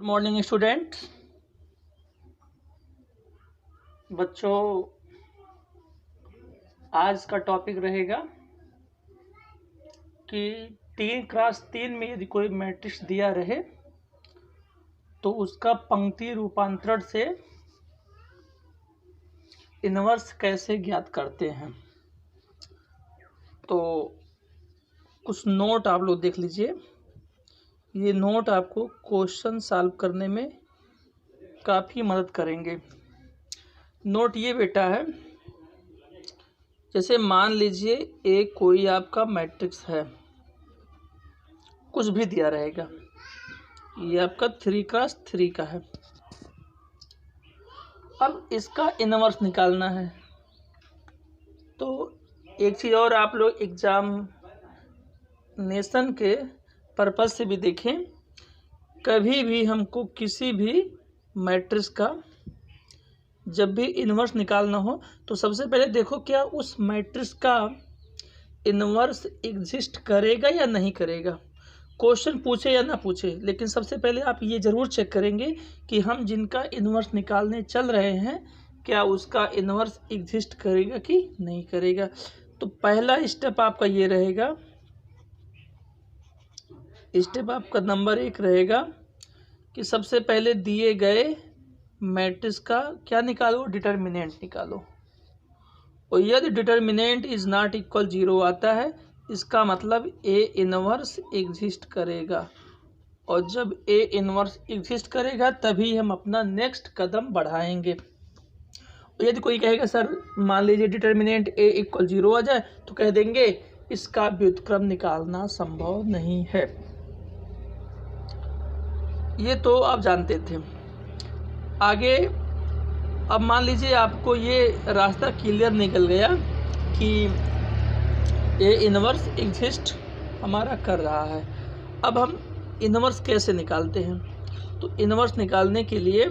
Morning student बच्चों, आज का टॉपिक रहेगा कि 3x3 में यदि कोई मैट्रिक्स दिया रहे तो उसका पंक्ति रूपांतरण से इनवर्स कैसे ज्ञात करते हैं। तो कुछ नोट आप लोग देख लीजिए। ये नोट आपको क्वेश्चन सॉल्व करने में काफ़ी मदद करेंगे। नोट ये बेटा है, जैसे मान लीजिए एक कोई आपका मैट्रिक्स है, कुछ भी दिया रहेगा, ये आपका 3x3 का है। अब इसका इनवर्स निकालना है। तो एक चीज़ और आप लोग एग्जामिनेशन के पर्पस से भी देखें, कभी भी हमको किसी भी मैट्रिक्स का जब भी इनवर्स निकालना हो तो सबसे पहले देखो क्या उस मैट्रिक्स का इनवर्स एग्जिस्ट करेगा या नहीं करेगा। क्वेश्चन पूछे या ना पूछे, लेकिन सबसे पहले आप ये ज़रूर चेक करेंगे कि हम जिनका इनवर्स निकालने चल रहे हैं क्या उसका इनवर्स एग्जिस्ट करेगा कि नहीं करेगा। तो पहला स्टेप आपका ये रहेगा, स्टेप आपका नंबर 1 रहेगा कि सबसे पहले दिए गए मैट्रिक्स का क्या निकालो, डिटर्मिनेंट निकालो। और यदि डिटर्मिनेंट इज नॉट इक्वल 0 आता है, इसका मतलब ए इनवर्स एग्जिस्ट करेगा। और जब ए इनवर्स एग्जिस्ट करेगा तभी हम अपना नेक्स्ट कदम बढ़ाएंगे। और यदि कोई कहेगा सर मान लीजिए डिटर्मिनेंट ए इक्वल 0 आ जाए, तो कह देंगे इसका व्युत्क्रम निकालना संभव नहीं है। ये तो आप जानते थे। आगे अब मान लीजिए आपको ये रास्ता क्लियर निकल गया कि ए इनवर्स एग्जिस्ट हमारा कर रहा है। अब हम इनवर्स कैसे निकालते हैं? तो इनवर्स निकालने के लिए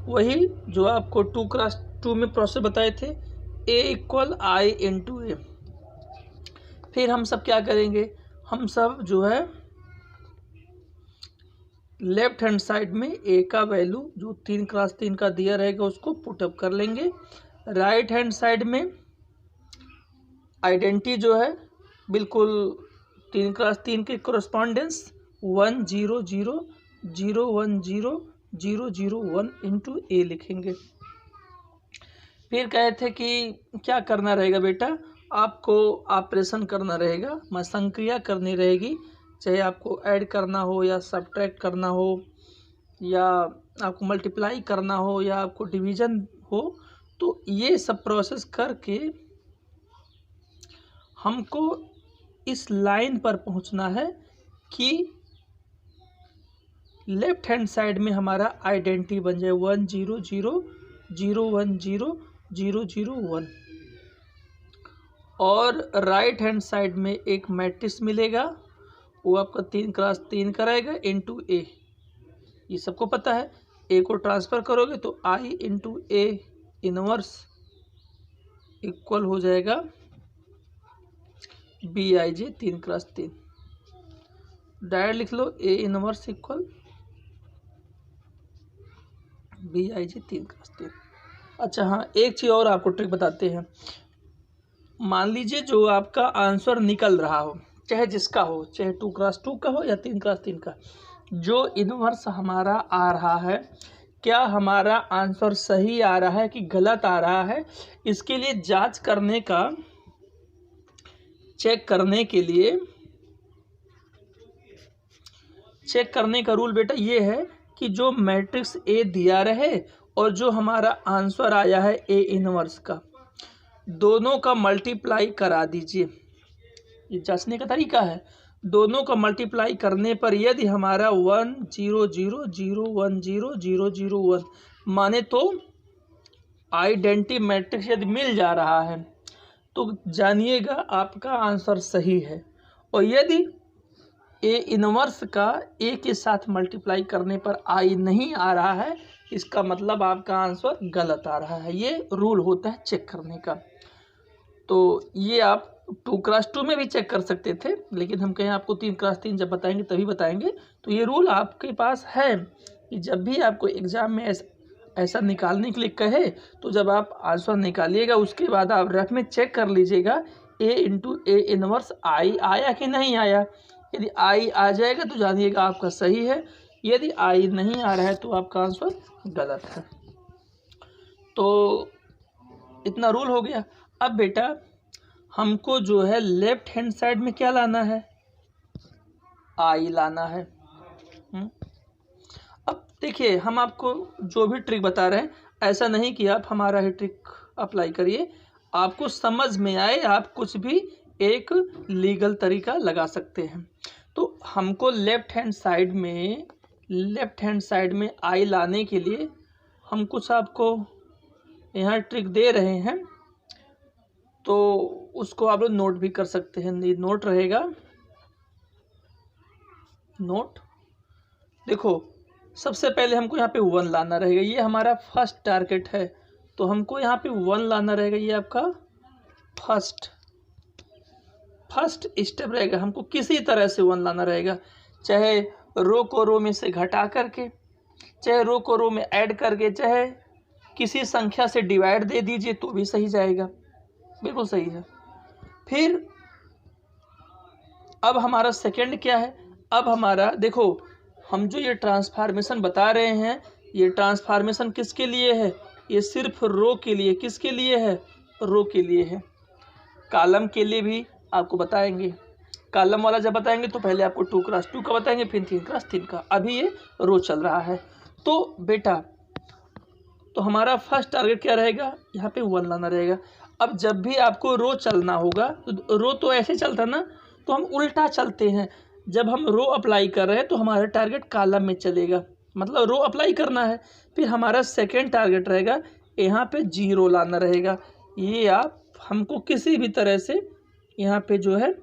वही जो आपको 2x2 में प्रोसेस बताए थे, ए इक्वल आई इंटू ए। फिर हम सब क्या करेंगे, हम सब जो है लेफ्ट हैंड साइड में ए का वैल्यू जो 3x3 का दिया रहेगा उसको पुटअप कर लेंगे। राइट हैंड साइड में आइडेंटिटी जो है बिल्कुल 3x3 के कोरस्पॉन्डेंस 1 0 0 0 1 0 0 0 1 इंटू ए लिखेंगे। फिर कहे थे कि क्या करना रहेगा बेटा, आपको ऑपरेशन करना रहेगा, संक्रिया करनी रहेगी, चाहे आपको ऐड करना हो या सब्ट्रैक्ट करना हो या आपको मल्टीप्लाई करना हो या आपको डिवीज़न हो। तो ये सब प्रोसेस करके हमको इस लाइन पर पहुंचना है कि लेफ्ट हैंड साइड में हमारा आइडेंटिटी बन जाए 1 0 0 0 1 0 0 0 1, और राइट हैंड साइड में एक मैट्रिक्स मिलेगा, वो आपका 3x3 कराएगा इंटू ए। ये सबको पता है, ए को ट्रांसफ़र करोगे तो i into a inverse equal हो जाएगा b i j 3x3। Direct लिख लो, a inverse equal b i j 3x3। अच्छा हाँ, एक चीज़ और आपको ट्रिक बताते हैं। मान लीजिए जो आपका आंसर निकल रहा हो, चाहे जिसका हो, चाहे 2x2 का हो या 3x3 का, जो इनवर्स हमारा आ रहा है, क्या हमारा आंसर सही आ रहा है कि गलत आ रहा है, इसके लिए जांच करने का, चेक करने का रूल बेटा ये है कि जो मैट्रिक्स ए दिया रहे और जो हमारा आंसर आया है ए इनवर्स का, दोनों का मल्टीप्लाई करा दीजिए। ये जांचने का तरीका है। दोनों का मल्टीप्लाई करने पर यदि हमारा 1 0 0 0 1 0 0 0 1 माने तो आइडेंटिटी मैट्रिक्स यदि मिल जा रहा है तो जानिएगा आपका आंसर सही है। और यदि ए इनवर्स का ए के साथ मल्टीप्लाई करने पर आई नहीं आ रहा है, इसका मतलब आपका आंसर गलत आ रहा है। ये रूल होता है चेक करने का। तो ये आप 2x2 में भी चेक कर सकते थे, लेकिन हम कहें आपको 3x3 जब बताएंगे तभी बताएंगे। तो ये रूल आपके पास है कि जब भी आपको एग्ज़ाम में ऐसा निकालने के लिए कहे तो जब आप आंसर निकालिएगा उसके बाद आप रफ में चेक कर लीजिएगा A इंटू A इनवर्स आई आया कि नहीं आया। यदि आई आ जाएगा तो जानिएगा आपका सही है, यदि आई नहीं आ रहा है तो आपका आंसर गलत है। तो इतना रूल हो गया। अब बेटा हमको जो है लेफ्ट हैंड साइड में क्या लाना है, आई लाना है। अब देखिए हम आपको जो भी ट्रिक बता रहे हैं ऐसा नहीं कि आप हमारा ही ट्रिक अप्लाई करिए, आपको समझ में आए आप कुछ भी एक लीगल तरीका लगा सकते हैं। तो हमको लेफ्ट हैंड साइड में आई लाने के लिए हम कुछ आपको यहाँ ट्रिक दे रहे हैं, तो उसको आप लोग नोट भी कर सकते हैं। ये नोट रहेगा, नोट देखो सबसे पहले हमको यहाँ पे 1 लाना रहेगा, ये हमारा फर्स्ट टारगेट है तो हमको यहाँ पे 1 लाना रहेगा। ये आपका फर्स्ट स्टेप रहेगा, हमको किसी तरह से 1 लाना रहेगा, चाहे रो को रो में से घटा करके, चाहे रो को रो में ऐड करके, चाहे किसी संख्या से डिवाइड दे दीजिए तो भी सही जाएगा, बिल्कुल सही है। फिर अब हमारा सेकंड क्या है, अब हमारा देखो हम जो ये ट्रांसफॉर्मेशन बता रहे हैं ये ट्रांसफॉर्मेशन किसके लिए है, ये सिर्फ रो के लिए, किसके लिए है, रो के लिए है। कॉलम के लिए भी आपको बताएंगे, कॉलम वाला जब बताएंगे तो पहले आपको 2x2 का बताएंगे, फिर 3x3 का। अभी ये रो चल रहा है। तो बेटा तो हमारा फर्स्ट टारगेट क्या रहेगा, यहाँ पे 1 लाना रहेगा। अब जब भी आपको रो चलना होगा तो रो तो ऐसे चलता ना, तो हम उल्टा चलते हैं। जब हम रो अप्लाई कर रहे हैं तो हमारा टारगेट कॉलम में चलेगा, मतलब रो अप्लाई करना है। फिर हमारा सेकेंड टारगेट रहेगा यहाँ पे 0 लाना रहेगा। ये आप हमको किसी भी तरह से यहाँ पे जो है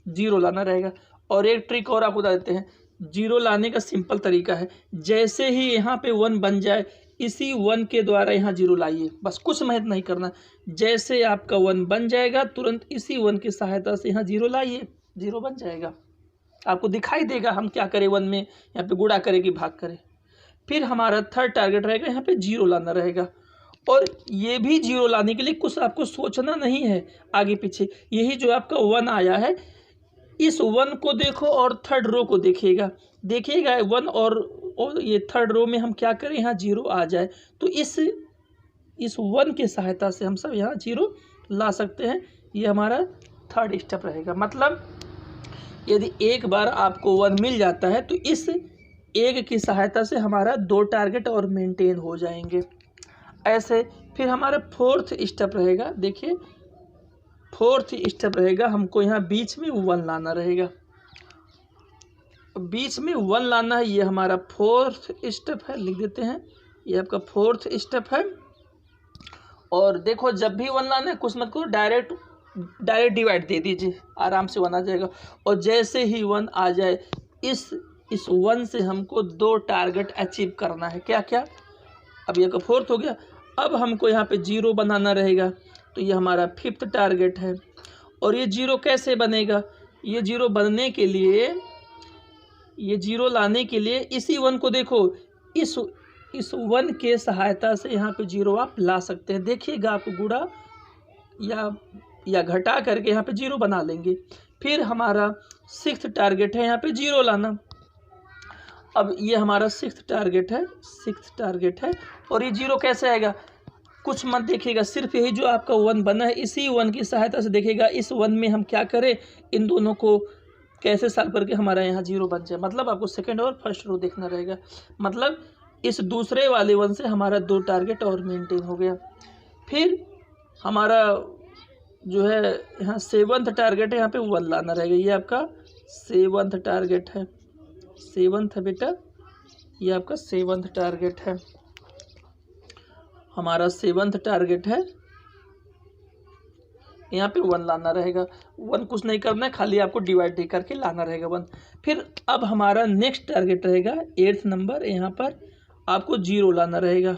0 लाना रहेगा। और एक ट्रिक और आपको बता देते हैं, 0 लाने का सिंपल तरीका है, जैसे ही यहाँ पे 1 बन जाए इसी 1 के द्वारा यहाँ 0 लाइए, बस कुछ मेहनत नहीं करना। जैसे आपका 1 बन जाएगा तुरंत इसी 1 की सहायता से यहाँ 0 लाइए, 0 बन जाएगा। आपको दिखाई देगा हम क्या करें 1 में, यहाँ पे गुणा करें कि भाग करें। फिर हमारा थर्ड टारगेट रहेगा यहाँ पे 0 लाना रहेगा। और ये भी 0 लाने के लिए कुछ आपको सोचना नहीं है आगे पीछे, यही जो आपका 1 आया है इस 1 को देखो और थर्ड रो को देखिएगा 1 और ये थर्ड रो में हम क्या करें, यहाँ 0 आ जाए तो इस 1 की सहायता से हम सब यहाँ 0 ला सकते हैं। ये हमारा थर्ड स्टेप रहेगा। मतलब यदि एक बार आपको 1 मिल जाता है तो इस 1 की सहायता से हमारा 2 टारगेट और मेंटेन हो जाएंगे ऐसे। फिर हमारा फोर्थ स्टेप रहेगा, देखिए फोर्थ स्टेप रहेगा हमको यहाँ बीच में 1 लाना रहेगा, बीच में 1 लाना है। ये हमारा फोर्थ स्टेप है, लिख देते हैं ये आपका फोर्थ स्टेप है। और देखो जब भी 1 लाना है कुछ मत करो, डायरेक्ट डिवाइड दे दीजिए, आराम से 1 आ जाएगा। और जैसे ही 1 आ जाए इस 1 से हमको 2 टारगेट अचीव करना है। क्या क्या, अब ये का फोर्थ हो गया। अब हमको यहाँ पे 0 बनाना रहेगा, तो ये हमारा फिफ्थ टारगेट है। और ये 0 कैसे बनेगा, ये 0 बनने के लिए, ये 0 लाने के लिए इसी 1 को देखो, इस 1 के सहायता से यहाँ पे 0 आप ला सकते हैं। देखिएगा आपको गुणा या घटा करके यहाँ पे 0 बना लेंगे। फिर हमारा 6th टारगेट है यहाँ पे 0 लाना। अब ये हमारा 6th टारगेट है। और ये 0 कैसे आएगा, कुछ मत देखिएगा, सिर्फ यही जो आपका 1 बना है इसी 1 की सहायता से देखिएगा इस 1 में हम क्या करें, इन दोनों को कैसे सॉल्व करके हमारा यहाँ 0 बन जाए। मतलब आपको सेकंड और फर्स्ट रो देखना रहेगा। मतलब इस दूसरे वाले 1 से हमारा 2 टारगेट और मेंटेन हो गया। फिर हमारा जो है यहाँ 7th टारगेट है, यहाँ पे 1 लाना रहेगा। ये आपका 7th टारगेट है, 7th है बेटा, ये आपका 7th टारगेट है, हमारा 7th टारगेट है। यहाँ पे 1 लाना रहेगा। 1 कुछ नहीं करना है, खाली आपको डिवाइड करके लाना रहेगा 1। फिर अब हमारा नेक्स्ट टारगेट रहेगा 8th नंबर, यहाँ पर आपको 0 लाना रहेगा।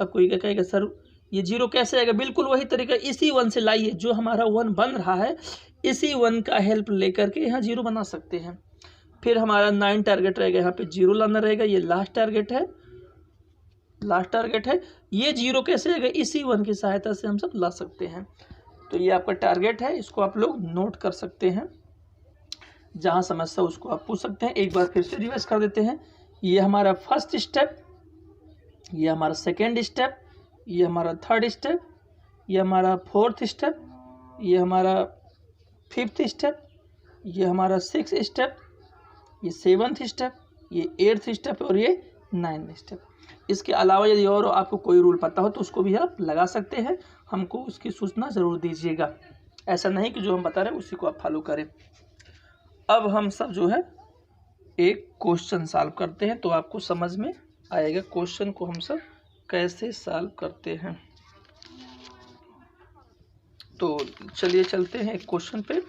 अब कोई क्या कहेगा सर ये 0 कैसे आएगा, बिल्कुल वही तरीका, इसी 1 से लाइए, जो हमारा 1 बन रहा है इसी 1 का हेल्प लेकर के यहाँ 0 बना सकते हैं। फिर हमारा 9 टारगेट रहेगा, यहाँ पे 0 लाना रहेगा, ये लास्ट टारगेट है, लास्ट टारगेट है। ये 0 कैसे आएगा, इसी 1 की सहायता से हम सब ला सकते हैं। तो ये आपका टारगेट है, इसको आप लोग नोट कर सकते हैं, जहाँ समस्या उसको आप पूछ सकते हैं। एक बार फिर से रिवाइज कर देते हैं। ये हमारा फर्स्ट स्टेप, ये हमारा सेकेंड स्टेप, ये हमारा थर्ड स्टेप, ये हमारा फोर्थ स्टेप, ये हमारा फिफ्थ स्टेप, ये हमारा सिक्स स्टेप, ये सेवन्थ स्टेप, ये एट्थ स्टेप और ये 9th स्टेप। इसके अलावा यदि और आपको कोई रूल पता हो तो उसको भी आप लगा सकते हैं, हमको उसकी सूचना ज़रूर दीजिएगा। ऐसा नहीं कि जो हम बता रहे हैं उसी को आप फॉलो करें। अब हम सब जो है एक क्वेश्चन सॉल्व करते हैं, तो आपको समझ में आएगा क्वेश्चन को हम सब कैसे सॉल्व करते हैं। तो चलिए चलते हैं एक क्वेश्चन पे।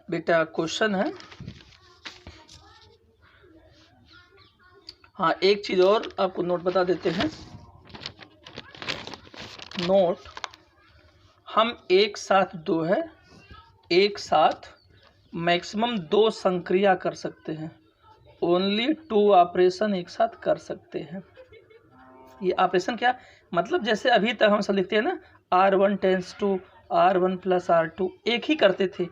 बेटा क्वेश्चन है, हाँ एक चीज़ और आपको नोट बता देते हैं। नोट, हम एक साथ दो है, एक साथ मैक्सिमम 2 संक्रिया कर सकते हैं, ओनली 2 ऑपरेशन एक साथ कर सकते हैं। ये ऑपरेशन क्या मतलब, जैसे अभी तक हम सब लिखते हैं ना R1 tense to R1 plus R2, एक ही करते थे।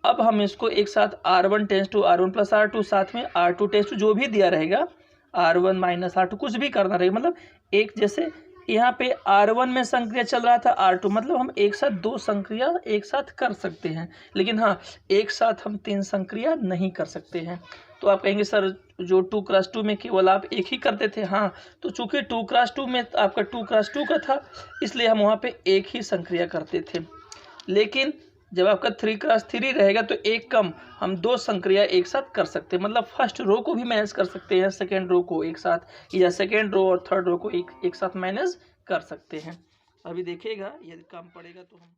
अब हम इसको एक साथ R1 tense to R1 plus R2, साथ में R2 टेंस टू जो भी दिया रहेगा R1 माइनस R2, कुछ भी करना रहेगा। मतलब एक, जैसे यहाँ पे R1 में संक्रिया चल रहा था R2, मतलब हम एक साथ 2 संक्रिया एक साथ कर सकते हैं, लेकिन हाँ एक साथ हम 3 संक्रिया नहीं कर सकते हैं। तो आप कहेंगे सर जो 2x2 में केवल आप एक ही करते थे, हाँ तो चूंकि 2x2 में आपका 2x2 का था, इसलिए हम वहाँ पे एक ही संक्रिया करते थे। लेकिन जब आपका 3x3 रहेगा तो एक कम हम 2 संक्रिया एक साथ कर सकते हैं। मतलब फर्स्ट रो को भी मैनेज कर सकते हैं, सेकेंड रो को एक साथ, या सेकेंड रो और थर्ड रो को एक साथ मैनेज कर सकते हैं। अभी देखिएगा यदि काम पड़ेगा तो हम